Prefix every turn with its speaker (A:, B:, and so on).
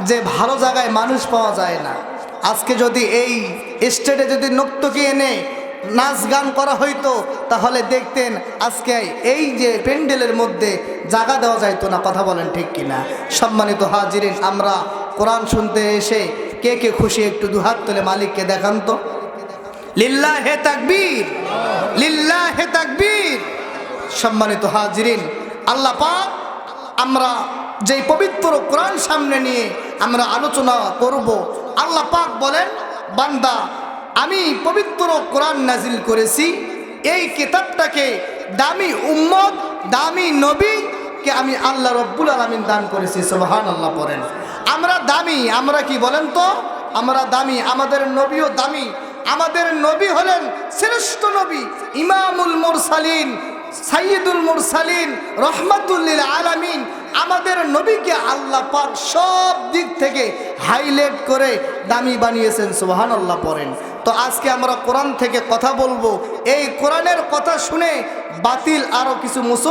A: যে ভালো জায়গায় মানুষ পাওয়া যায় না। আজকে যদি এই স্টেজে যদি নর্তকী এনে নাচ গান করা হইতো তাহলে দেখতেন আজকে এই যে প্যান্ডেলের মধ্যে জায়গা দেওয়া যাইতো না। কথা বলেন ঠিক কিনা? সম্মানিত হাজিরিন, আমরা কোরআন শুনতে এসে কে কে খুশি একটু দুহাত তুলে মালিককে দেখান তো। লিল্লাহে তাকবীর, লিল্লাহে তাকবীর। সম্মানিত হাজিরিন, আল্লাহ পাক আমরা যেই পবিত্র কোরআন সামনে নিয়ে আমরা আলোচনা করব, আল্লাহ পাক বলেন, বান্দা আমি পবিত্র কোরআন নাজিল করেছি, এই কিতাবটাকে দামি উম্মত, দামি নবীকে আমি আল্লাহ রব্বুল আলামিন দান করেছি। সুবহানাল্লাহ পড়েন। আমরা দামি, আমরা কি বলেন তো? আমরা দামি, আমাদের নবীও দামি। আমাদের নবী হলেন শ্রেষ্ঠ নবী, ইমামুল মুরসালিন, সাইয়্যিদুল মুরসালিন, রহমাতুল লিল আলামিন। আমাদের নবীকে আল্লাহ পাক সব দিক থেকে হাইলাইট করে দামি বানিয়েছেন। সুবহানাল্লাহ পড়েন। তো আজকে আমরা কোরআন থেকে কথা বলবো। এই কোরআনের কথা শুনে বাতিল আরো কিছু